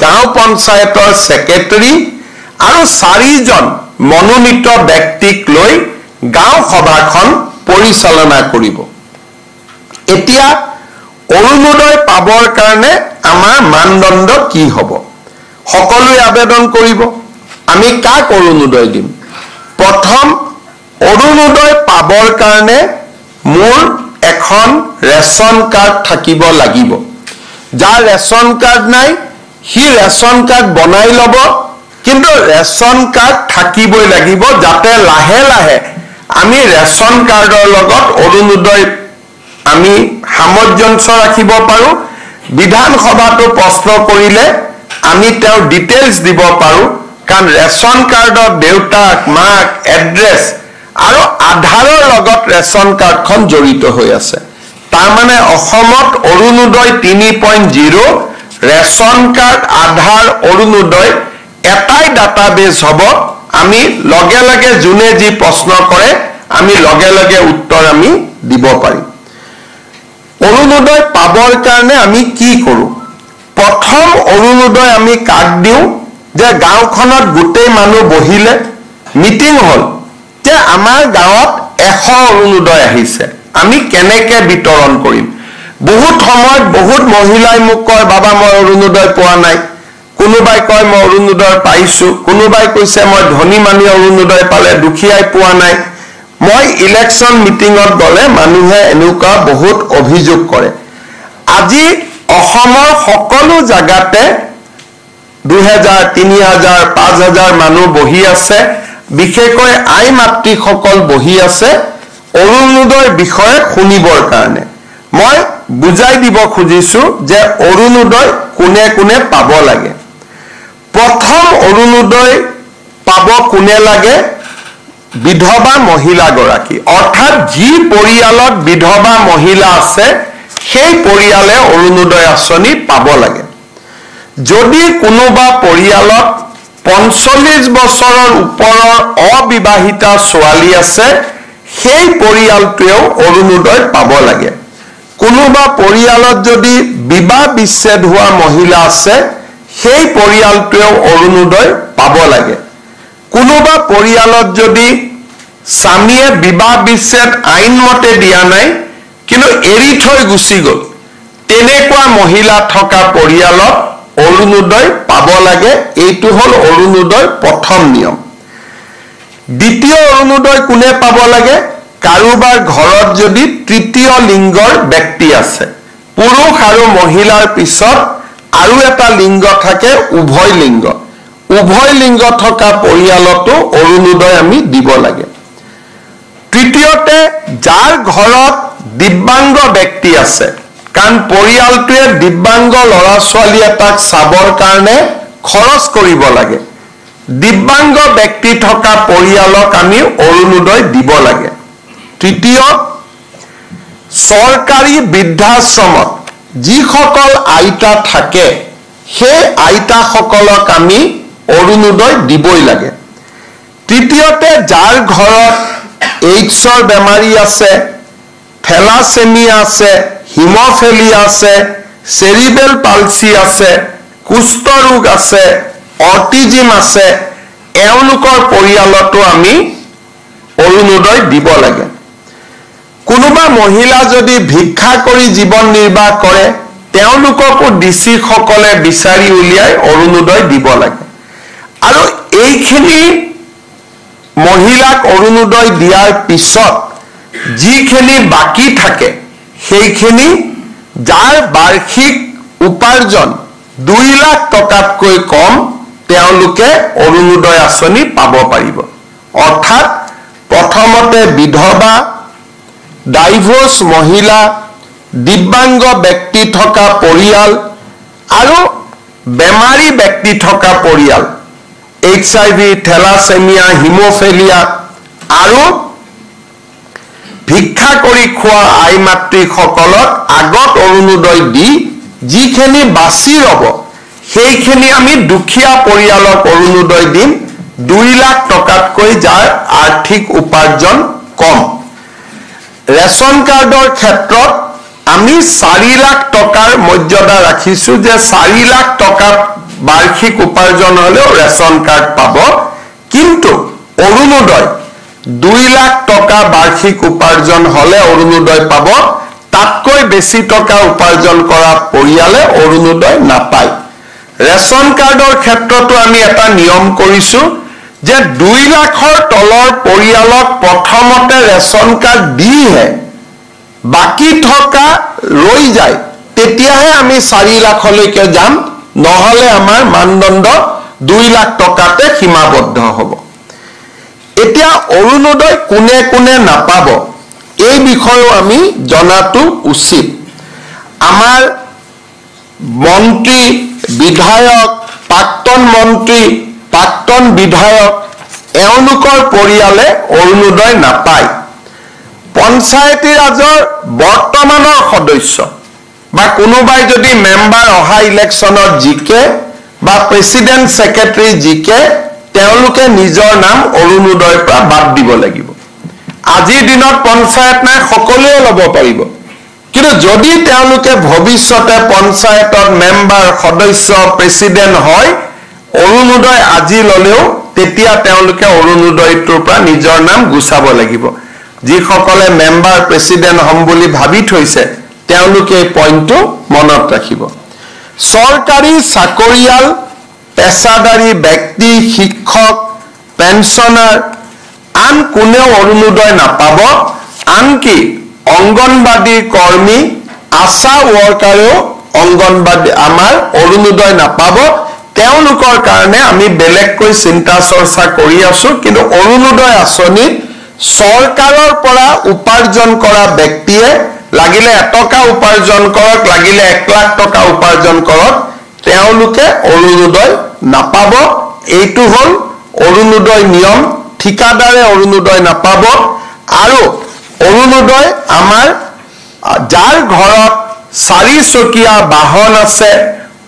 গাঁও পঞ্চায়তৰ সেক্ৰেটাৰী আৰু 4 জন মনোনীত ব্যক্তিক লৈ গাঁও সভাখন পৰিচালনা কৰিব এতিয়া অৰুণোদয় পাবৰ কাৰণে আমাৰ মানদণ্ড কি হ'ব সকলোৱে আবেদন কৰিব আমি কাক অৰুণোদয় দিম প্ৰথম অৰুণোদয় পাবৰ কাৰণে মোৰ এখন ৰেচন কাৰ্ড থাকিব লাগিব যাৰ ৰেচন কাৰ্ড নাই হি ৰেচন কাৰ্ড বনাই ল'ব কিন্তু ৰেচন কাৰ্ড থাকিবই লাগিব যাতে লাহে লাহে আমি ৰেচন কাৰ্ডৰ লগত অৰুণোদয় আমি সামঞ্জস্য ৰাখিব পাৰো বিধানসভাটো প্ৰশ্ন কৰিলে আমি তেওঁৰ ডিটেইলছ দিব পাৰো কাৰণ ৰেচন কাৰ্ডৰ দেউতাক মাক এড্ৰেছ আৰু আধাৰৰ লগত ৰেচন কাৰ্ডখন জড়িত হৈ আছে তাৰ মানে অসমত অৰুণোদয় 3.0 ৰেচন কাৰ্ড আধাৰ অৰুণোদয় এটাই ডাটাবেছ হ'ব আমি লগে লগে জুনে যি প্ৰশ্ন কৰে আমি লগে লগে উত্তৰ আমি দিব পাৰিম অৰুণোদয় পাবৰ কাৰণে আমি কি কৰো প্ৰথম অৰুণোদয় আমি কাক দিওঁ যে গাঁওখনত গোটেই মানুহ বহিলে মিটিং হল যে আমাৰ গাঁৱত 100 অৰুণোদয় আহিছে আমি কেনেকে বিতৰণ কৰিম বহুত সময়ত বহুত মহিলাই মোক কয় বাবা মই অৰুণোদয় পোৱা নাই কোনোবাই কয় মই অৰুণোদয় পাইছো কোনোবাই কৈছে মই ধনী মানি অৰুণোদয় পালে দুখীয়াই পোৱা নাই মই ইলেকশন মিটিংত গলে মানুহে এনেকুৱা বহুত অভিযোগ কৰে আজি অসমৰ সকলো জাগাতে 2000 3000 5000 মানুহ বহি আছে বিশেষকৈ আই মাতৃ সকল বহি আছে অৰুণোদয়ৰ বিষয়ে শুনিবৰ কাৰণে মই বুজাই দিব খুজিছো যে অৰুণোদয় কোনে কোনে পাব লাগে প্ৰথম অৰুণোদয় পাব কোনে লাগে বিধবা মহিলা গৰাকী অৰ্থাৎ যি পৰিয়ালত বিধবা মহিলা আছে সেই পৰিয়ালে অৰুণোদয় আঁচনি পাব লাগে যদি কোনোবা পৰিয়ালত 45 বছৰৰ ওপৰৰ অবিবাহিতা ছোৱালী আছে সেই পৰিয়ালটোৱেও অৰুণোদয় পাব লাগে কোনোবা পৰিয়ালত যদি বিবাহ বিচ্ছেদ হোৱা মহিলা আছে সেই পৰিয়ালটোৱেও অৰুণোদয় পাব লাগে কোনোবা পৰিয়ালত যদি স্বামীয়ে বিবাহ বিচ্ছেদ আইনমতে দিয়া নাই কিন্তু এৰি থৈ গুচি গ'ল তেনেকুৱা মহিলা থকা পৰিয়ালত অৰুণোদয় পাব লাগে এইটো হল অৰুণোদয় প্ৰথম নিয়ম দ্বিতীয় অৰুণোদয় কোনে পাব লাগে কাৰোবাৰ ঘৰত যদি তৃতীয় লিংগৰ ব্যক্তি আছে পুৰুষ আৰু মহিলাৰ পিছত আৰু এটা লিংগ থাকে উভয় লিংগ থকা পৰিয়ালতো অৰুণোদয় আমি দিব লাগে তৃতীয়তে যাৰ ঘৰত দিব্যাংগ ব্যক্তি আছে কাৰণ পৰিয়ালটোৱে দিব্যাংগ ল'ৰা ছোৱালী এটাক চাবৰ কাৰণে খৰচ কৰিব লাগে দিব্যাংগ ব্যক্তি থকা পৰিয়ালক আমি অৰুণোদয় দিব লাগে তৃতীয় চৰকাৰী বৃদ্ধাশ্ৰমত যিসকল আইতা থাকে সেই আইতা সকলক আমি অৰুণোদয় দিবই লাগে তৃতীয়তে যাৰ ঘৰত এইডছৰ বেমাৰী আছে থেলাছেমিয়া আছে হিমোফিলিয়া আছে চেৰিবেল পালসি আছে কুষ্ঠ ৰোগ আছে অটিজিম আছে এওঁলোকৰ পৰিয়ালতো আমি অৰুণোদয় দিব লাগে কোনোবা মহিলা যদি ভিক্ষা কৰি জীৱন নিৰ্বাহ কৰে তেওঁলোককো ডিসি সকলে বিচাৰি উলিয়াই অৰুণোদয় দিব লাগে আৰু এইখিনি মহিলাক অৰুণোদয় দিয়াৰ পিছত যিখিনি বাকি থাকে সেইখিনি যাৰ বাৰ্ষিক উপাৰ্জন 2 লাখ টকাতকৈ কম তেওঁলোকে অৰুণোদয় আঁচনি পাব পাৰিব অৰ্থাৎ প্ৰথমতে বিধবা ডাইভোৰ্স মহিলা দিব্যাংগ ব্যক্তি থকা পৰিয়াল আৰু বেমাৰী ব্যক্তি থকা পৰিয়াল HIV থেলাছেমিয়া হিমোফিলিয়া আৰু ভিক্ষা কৰি খোৱা আই মাতৃ সকলক আগত অৰুণোদয় দি যিখিনি বাছি ৰব সেইখিনি আমি দুখীয়া পৰিয়ালক অৰুণোদয় দিম 2 লাখ টকাতকৈ যাৰ আৰ্থিক উপাৰ্জন কম ৰেশন কাৰ্ডৰ ক্ষেত্ৰত আমি 4 লাখ টকাৰ মৰ্যাদা ৰাখিছো যে 4 লাখ টকা বাৰ্ষিক উপাৰ্জন হলেও ৰেশন কাৰ্ড পাব কিন্তু অৰুণোদয় 2 লাখ টকা বাৰ্ষিক উপাৰ্জন হলে অৰুণোদয় পাব তাতকৈ বেছি টকা উপাৰ্জন কৰা পৰিয়ালে অৰুণোদয় নাপায় ৰেশন কাৰ্ডৰ ক্ষেত্ৰতো আমি এটা নিয়ম কৰিছো যে 2 লাখৰ তলৰ পৰিয়ালক প্ৰথমতে ৰেশন কাৰ্ড দিহে বাকি থকা ৰৈ যায় তেতিয়াহে আমি 4 লাখলৈকে যাম নহলে আমাৰ মানদণ্ড 2 লাখ টকাতে সীমাবদ্ধ হ'ব এতিয়া অৰুণোদয় কোনে কোনে নাপাব এই বিষয়ে আমি জনাটো উচিত আমাৰ মন্ত্ৰী বিধায়ক প্ৰাক্তন মন্ত্ৰী প্ৰাক্তন বিধায়ক এওঁলোকৰ পৰিয়ালে অৰুণোদয় নাপায় পঞ্চায়তী ৰাজৰ বৰ্তমানৰ সদস্য বা কোনোবাই যদি মেম্বাৰ অহা ইলেকশ্যনত জিকে বা প্ৰেসিডেন্ট সেক্ৰেটাৰী জিকে তেওঁলোকে নিজৰ নাম অৰুণোদয়ৰ পৰা বাদ দিব লাগিব আজিৰ দিনত পঞ্চায়ত নাই সকলোৱে ল'ব পাৰিব কিন্তু যদি তেওঁলোকে ভৱিষ্যতে পঞ্চায়তৰ মেম্বাৰ সদস্য প্ৰেসিডেন্ট হয় অৰুণোদয় আজি ললেও তেতিয়া তেওঁলোকে অৰুণোদয়টোৰ পৰা নিজৰ নাম গুচাব লাগিব যিসকলে মেম্বাৰ প্ৰেচিডেণ্ট হ'ম বুলি ভাবি থৈছে তেওঁলোকে এই পইণ্টটো মনত ৰাখিব চৰকাৰী চাকৰিয়াল পেছাদাৰী ব্যক্তি শিক্ষক পেঞ্চনাৰ আন কোনেও অৰুণোদয় নাপাব আনকি অংগনবাদী কৰ্মী আশা ৱৰ্কাৰেও অংগনবাদী আমাৰ অৰুণোদয় নাপাব তেওঁলোকৰ কাৰণে আমি বেলেগকৈ চিন্তা চৰ্চা কৰি আছো কিন্তু অৰুণোদয় আঁচনি চৰকাৰৰ পৰা উপাৰ্জন কৰা ব্যক্তিয়ে লাগিলে এটকা উপাৰ্জন কৰক লাগিলে 1 লাখ টকা উপাৰ্জন কৰক তেওঁলোকে অৰুণোদয় নাপাব এইটো হ'ল অৰুণোদয় নিয়ম ঠিকাদাৰে অৰুণোদয় নাপাব আৰু অৰুণোদয় আমাৰ যাৰ ঘৰত 4 চকীয়া বাহন আছে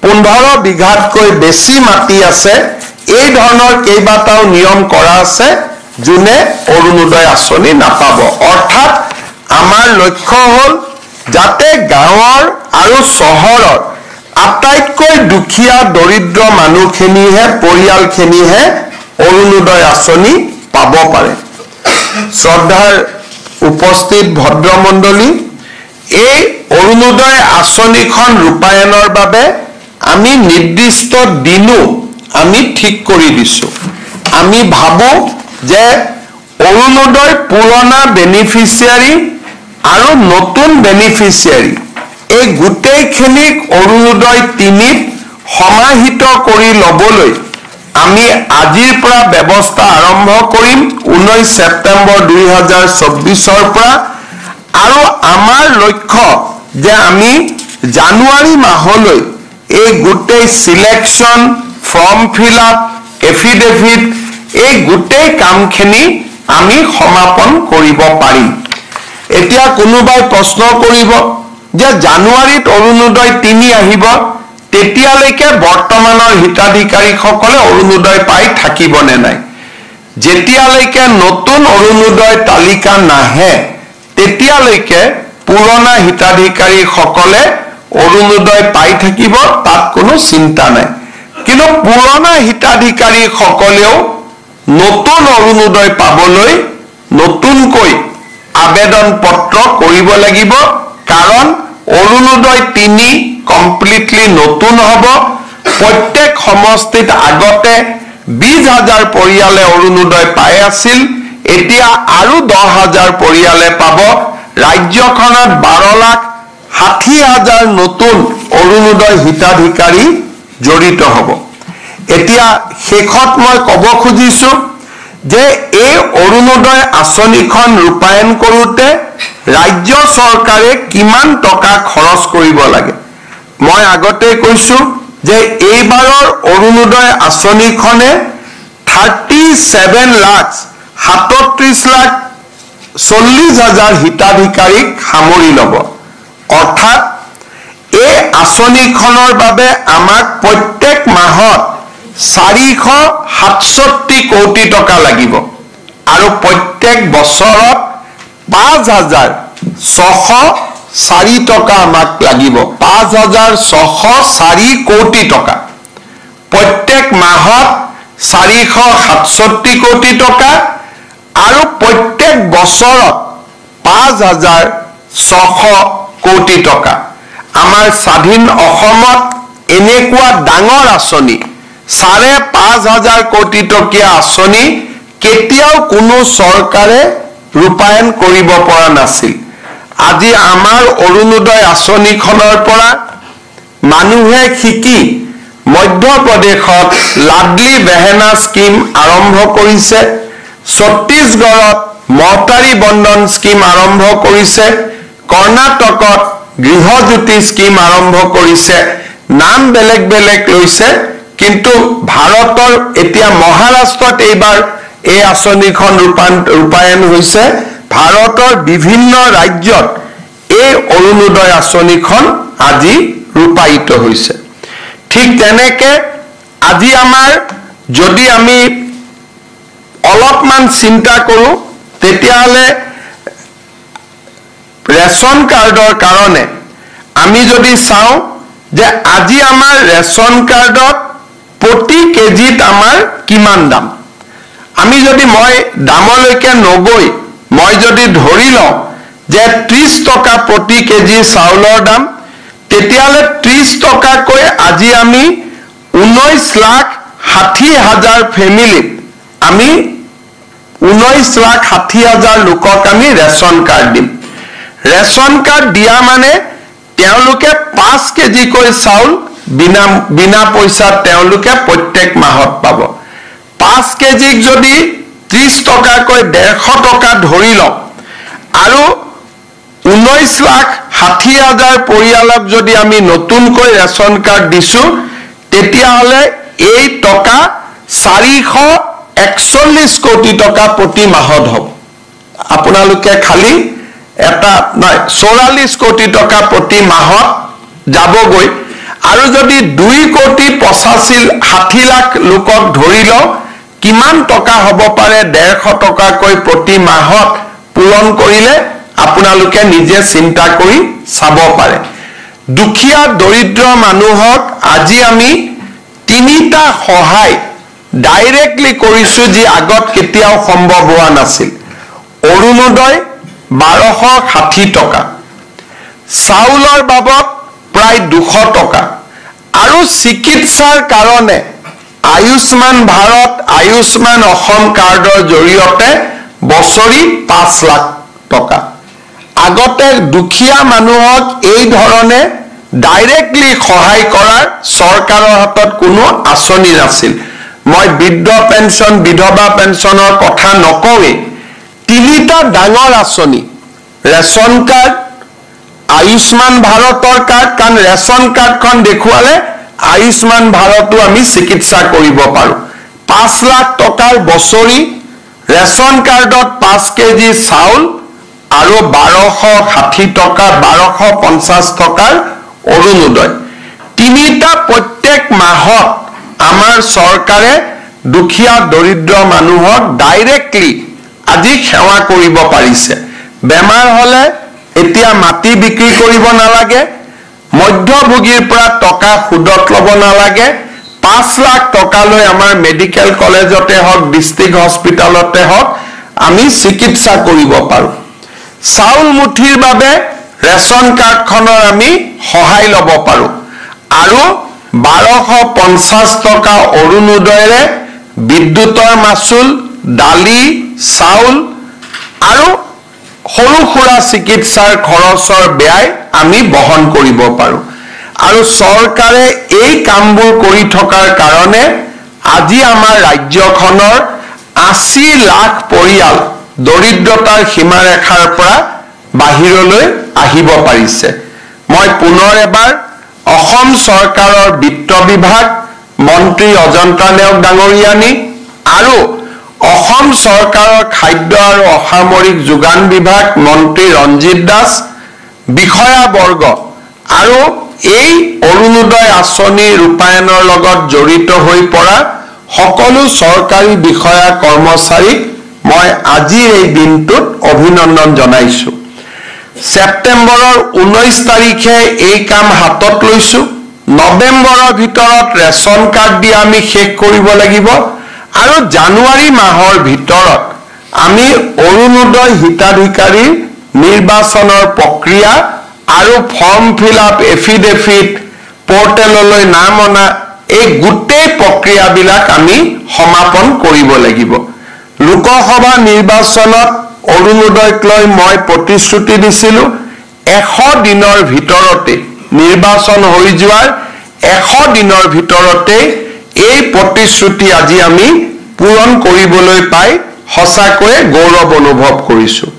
15 বিঘাতকৈ বেছি মাটি আছে এই ধৰণৰ কেইবাটাও নিয়ম কৰা আছে যোনে অৰুণোদয় আঁচনি নাপাব অৰ্থাৎ আমাৰ লক্ষ্য হ'ল যাতে গাঁৱৰ আৰু চহৰৰ আটাইতকৈ দুখীয়া দৰিদ্ৰ মানুহখিনিহে পৰিয়ালখিনিহে অৰুণোদয় আঁচনি পাব পাৰে শ্ৰদ্ধাৰ উপস্থিত ভদ্ৰমণ্ডলী এই অৰুণোদয় আঁচনিখন ৰূপায়ণৰ বাবে আমি নিৰ্দিষ্ট দিনো আমি ঠিক কৰি দিছো আমি ভাবো যে অৰুণোদয় পুৰণা বেনিফিচিয়াৰী আৰু নতুন বেনিফিচিয়াৰী এই গোটেইখিনিক অৰুণোদয় 3ত সমাহিত কৰি ল'বলৈ আমি আজিৰ পৰা ব্যৱস্থা আৰম্ভ কৰিম 19 ছেপ্টেম্বৰ 2024 পৰা আৰু আমাৰ লক্ষ্য যে আমি জানুৱাৰী মাহলৈ এই গোটেই selection form fill up affidavit এই গোটেই কামখিনি আমি সমাপন কৰিব পাৰিম এতিয়া কোনোবাই প্ৰশ্ন কৰিব যে জানুৱাৰীত অৰুণোদয় 3 আহিব তেতিয়ালৈকে বৰ্তমানৰ হিতাধিকাৰীসকলে অৰুণোদয় পাই থাকিবনে নাই যেতিয়ালৈকে নতুন অৰুণোদয় তালিকা নাহে তেতিয়ালৈকে পুৰণা হিতাধিকাৰীসকলে অৰুণোদয় পাই থাকিব তাত কোনো চিন্তা নাই কিন্তু পুৰণা হিতাধিকাৰীসকলেও নতুন অৰুণোদয় পাবলৈ নতুনকৈ আবেদন পত্ৰ কৰিব লাগিব কাৰণ অৰুণোদয় 3 কমপ্লিটলি নতুন হ'ব প্ৰত্যেক সমষ্টিত আগতে 20,000 পৰিয়ালে অৰুণোদয় পাই আছিল এতিয়া আৰু 10,000 পৰিয়ালে পাব ৰাজ্যখনত 12,60,000 নতুন অৰুণোদয় হিতাধিকাৰী জড়িত হ'ব এতিয়া শেষত মই ক'ব খুজিছো যে এই অৰুণোদয় আঁচনিখন ৰূপায়ণ কৰোতে ৰাজ্য চৰকাৰে কিমান টকা খৰচ কৰিব লাগে মই আগতে কৈছো যে এইবাৰৰ অৰুণোদয় আঁচনিখনে 37 লাখ 37 লাখ 40,000 হিতাধিকাৰীক সামৰি ল'ব অৰ্থাৎ এই আঁচনিখনৰ বাবে আমাক প্ৰত্যেক মাহত 467 কোটি টকা লাগিব আৰু প্ৰত্যেক বছৰত 5,604 টকা আমাক লাগিব 5,604 কোটি টকা প্ৰত্যেক মাহত 467 কোটি টকা আৰু প্ৰত্যেক বছৰত 5,600 কোটি টকা আমাৰ স্বাধীন অসমত এনেকুৱা ডাঙৰ আঁচনি 5,500 কোটি টকীয়া আঁচনি কেতিয়াও কোনো চৰকাৰে ৰূপায়ণ কৰিব পৰা নাছিল আজি আমাৰ অৰুণোদয় আঁচনিখনৰ পৰা মানুহে শিকি মধ্যপ্ৰদেশত লাডলি বেহেনা স্কিম আৰম্ভ কৰিছে ছত্তীশগড়ত মহতাৰী বন্ধন স্কিম আৰম্ভ কৰিছে কৰ্ণাটকত গৃহজ্যোতি স্কিম আৰম্ভ কৰিছে নাম বেলেগ বেলেগ লৈছে কিন্তু ভাৰতৰ এতিয়া মহাৰাষ্ট্ৰত এইবাৰ এই আঁচনিখন ৰূপায়ণ হৈছে ভাৰতৰ বিভিন্ন ৰাজ্যত এই অৰুণোদয় আঁচনিখন আজি ৰূপায়িত হৈছে ঠিক তেনেকে আজি আমাৰ যদি আমি অলপমান চিন্তা কৰো তেতিয়াহলে ৰেশন কাৰ্ডৰ কাৰণে আমি যদি চাওঁ যে আজি আমাৰ ৰেশন কাৰ্ডত প্ৰতি কেজিত আমাৰ কিমান দাম আমি যদি মই দামলৈকে নগৈ মই যদি ধৰি লওঁ যে 30 টকা প্ৰতি কেজি চাউলৰ দাম, তেতিয়াহ'লে 30 টকাকৈ আজি আমি 19,60,000 ফেমিলিত আমি 19,60,000 লোকক আমি ৰেচন কাৰ্ড দিম। ৰেচন কাৰ্ড দিয়া মানে তেওঁলোকে 5 কেজিকৈ চাউল বিনা পইচাত তেওঁলোকে প্ৰত্যেক মাহত পাব। 5 কেজিক যদি 30 টকাকৈ 150 টকা ধৰি লওঁ আৰু 19,60,000 পৰিয়ালক যদি আমি নতুনকৈ ৰেচন কাৰ্ড দিছোঁ, তেতিয়াহ'লে এই টকা 441 কোটি টকা প্ৰতি মাহত হ'ব। আপোনালোকে খালি এটা 44 কোটি টকা প্ৰতি মাহত যাবগৈ। আৰু যদি 2,85,60 লাখ লোকক ধৰি লওঁ, কিমান টকা হ'ব পাৰে 150 টকাকৈ প্ৰতি মাহত পূৰণ কৰিলে আপোনালোকে নিজে চিন্তা কৰি চাব পাৰে। দুখীয়া দৰিদ্ৰ মানুহক আজি আমি 3টা সহায় ডাইৰেক্টলি কৰিছোঁ, যি আগত কেতিয়াও সম্ভৱ হোৱা নাছিল। অৰুণোদয় 1260 টকা, চাউলৰ বাবদ প্ৰায় 200 টকা, আৰু চিকিৎসাৰ কাৰণে আয়ুষ্মান ভাৰত, আয়ুষ্মান অসম কাৰ্ডৰ জৰিয়তে বছৰি 5 লাখ টকা। আগতে দুখীয়া মানুহক এই ধৰণে ডাইৰেক্টলি সহায় কৰাৰ চৰকাৰৰ হাতত কোনো আঁচনি নাছিল। মই বৃদ্ধ পেঞ্চন, বিধৱা পেঞ্চনৰ কথা নকওঁৱেই। 3টা ডাঙৰ আঁচনি, ৰেচন কাৰ্ড, আয়ুষ্মান ভাৰতৰ কাৰ্ড, কাৰণ ৰেচন কাৰ্ডখন দেখুৱালে আয়ুষ্মান ভাৰতো আমি চিকিৎসা কৰিব পাৰোঁ। 5 লাখ টকাৰ বছৰি ৰেচন কাৰ্ডত 5 কেজি চাউল আৰু 1260 টকা, 1250 টকাৰ অৰুণোদয়। 3টা প্ৰত্যেক মাহত আমাৰ চৰকাৰে দুখীয়া দৰিদ্ৰ মানুহক ডাইৰেক্টলি আজি সেৱা কৰিব পাৰিছে। বেমাৰ হ'লে এতিয়া মাটি বিক্ৰী কৰিব নালাগে, মধ্যভোগীৰ পৰা টকা সুদত ল'ব নালাগে। 5 লাখ টকালৈ আমাৰ মেডিকেল কলেজতে হওক, ডিষ্ট্ৰিক্ট হস্পিটেলতে হওক আমি চিকিৎসা কৰিব পাৰোঁ। চাউল মুঠিৰ বাবে ৰেচন কাৰ্ডখনৰ আমি সহায় ল'ব পাৰোঁ, আৰু 1250 টকা অৰুণোদয়েৰে বিদ্যুতৰ মাচুল, দালি, চাউল আৰু সৰু সুৰা চিকিৎসাৰ খৰচৰ ব্যয় আমি বহন কৰিব পাৰোঁ। আৰু চৰকাৰে এই কামবোৰ কৰি থকাৰ কাৰণে আজি আমাৰ ৰাজ্যখনৰ 80 লাখ পৰিয়াল দৰিদ্ৰতাৰ সীমাৰেখাৰ পৰা বাহিৰলৈ আহিব পাৰিছে। মই পুনৰ এবাৰ অসম চৰকাৰৰ বিত্ত বিভাগ মন্ত্ৰী অজন্তা নেওগ ডাঙৰীয়ানী আৰু অসম চৰকাৰৰ খাদ্য আৰু অসামৰিক যোগান বিভাগ মন্ত্ৰী ৰঞ্জিত দাস, বিষয়াবৰ্গ আৰু এই অৰুণোদয় আঁচনি ৰূপায়ণৰ লগত জড়িত হৈ পৰা সকলো চৰকাৰী বিষয়া কৰ্মচাৰীক মই আজি এই দিনটোত অভিনন্দন জনাইছোঁ। ছেপ্টেম্বৰৰ 19 তাৰিখে এই কাম হাতত লৈছোঁ। নৱেম্বৰৰ ভিতৰত ৰেচন কাৰ্ড দিয়া আমি শেষ কৰিব লাগিব, আৰু জানুৱাৰী মাহৰ ভিতৰত আমি অৰুণোদয় হিতাধিকাৰীৰ নিৰ্বাচনৰ প্ৰক্ৰিয়া আৰু ফৰ্ম ফিল আপ, এফিডেভিট, পৰ্টেললৈ নাম অনা, এই গোটেই প্ৰক্ৰিয়াবিলাক আমি সমাপন কৰিব লাগিব। লোকসভা নিৰ্বাচনত অৰুণোদয়ক লৈ মই প্ৰতিশ্ৰুতি দিছিলোঁ 100 দিনৰ ভিতৰতে, নিৰ্বাচন হৈ যোৱাৰ 100 দিনৰ ভিতৰতে এই প্ৰতিশ্ৰুতি আজি আমি পূৰণ কৰিবলৈ পাই সঁচাকৈয়ে গৌৰৱ অনুভৱ কৰিছোঁ।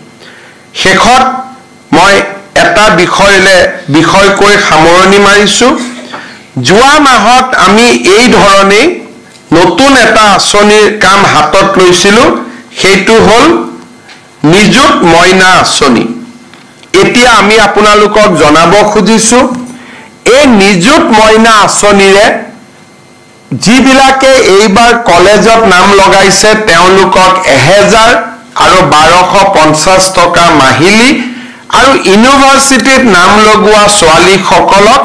শেষত মই এটা বিষয়কৈ সামৰণি মাৰিছোঁ। যোৱা মাহত আমি এই ধৰণেই নতুন এটা আঁচনিৰ কাম হাতত লৈছিলোঁ, সেইটো হ'ল নিযুত মইনা আঁচনি। এতিয়া আমি আপোনালোকক জনাব খুজিছোঁ, এই নিযুত মইনা আঁচনিৰে যিবিলাকে এইবাৰ কলেজত নাম লগাইছে তেওঁলোকক 1000 আৰু 1250 টকা মাহিলী, আৰু ইউনিভাৰ্চিটিত নাম লগোৱা ছোৱালীসকলক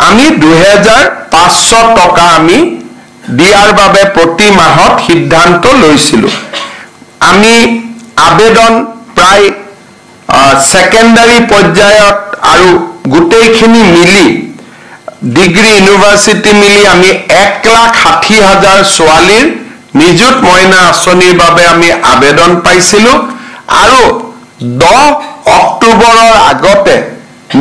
আমি 2500 টকা আমি দিয়াৰ বাবে প্ৰতি মাহত সিদ্ধান্ত লৈছিলোঁ। আমি আবেদন প্ৰায় সেকেন্ডাৰী পৰ্যায়ত আৰু গোটেইখিনি মিলি ডিগ্ৰী ইউনিভাৰ্চিটি মিলি আমি 1,60,000 ছোৱালীৰ নিযুত মইনা আঁচনিৰ বাবে আমি আবেদন পাইছিলো আৰু 10 অক্টোবৰৰ আগতে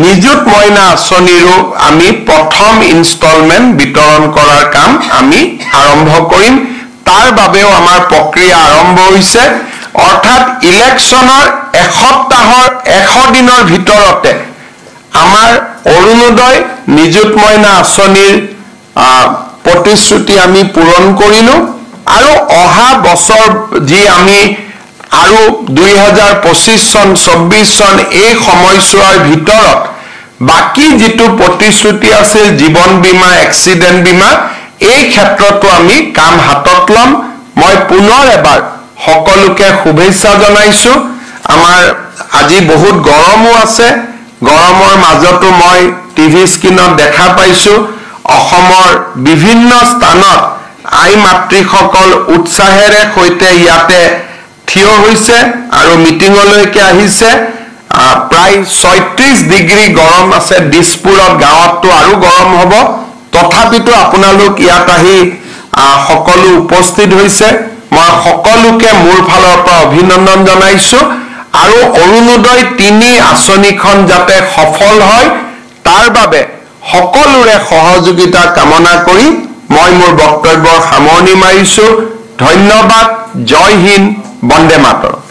নিযুত মইনা আঁচনিৰো আমি প্ৰথম ইনষ্টলমেন্ট বিতৰণ কৰাৰ কাম আমি আৰম্ভ কৰিম তাৰ বাবেও আমাৰ প্ৰক্ৰিয়া আৰম্ভ হৈছে অৰ্থাৎ ইলেকশ্যনৰ এসপ্তাহৰ 100 দিনৰ ভিতৰতে আমাৰ অৰুণোদয় নিযুত মইনা আঁচনিৰ প্ৰতিশ্ৰুতি আমি পূৰণ কৰিলো আৰু অহা বছৰ যি আমি আৰু 2025 চন 24 চন এই সময়ছোৱাৰ ভিতৰত বাকি যেটো প্ৰতিশ্ৰুতি আছে জীৱন বীমা এক্সিডেন্ট বীমা এই ক্ষেত্ৰতো আমি কাম হাতত লম মই পুনৰ এবাৰ সকলোকে শুভেচ্ছা জনাইছো আমাৰ আজি বহুত গৰমো আছে গৰমৰ মাজতো মই টিভি স্ক্ৰিনত দেখা পাইছো অসমৰ বিভিন্ন স্থানত আই মাতৃসকল উৎসাহেৰে সৈতে ইয়াতে থিয় হৈছে আৰু মিটিঙলৈকে আহিছে প্ৰায় 36 ডিগ্ৰী গৰম আছে দিছপুৰত গাঁৱতো আৰু গৰম হ'ব তথাপিতো আপোনালোক ইয়াত আহি সকলো উপস্থিত হৈছে মই সকলোকে মোৰ ফালৰ পৰা অভিনন্দন জনাইছো আৰু অৰুণোদয় 3 আঁচনিখন যাতে সফল হয় তাৰ বাবে সকলোৰে সহযোগিতা কামনা কৰি মই মোৰ বক্তব্যৰ সামৰণি মাৰিছো ধন্যবাদ জয় হিন্দ বন্দে মাতৰম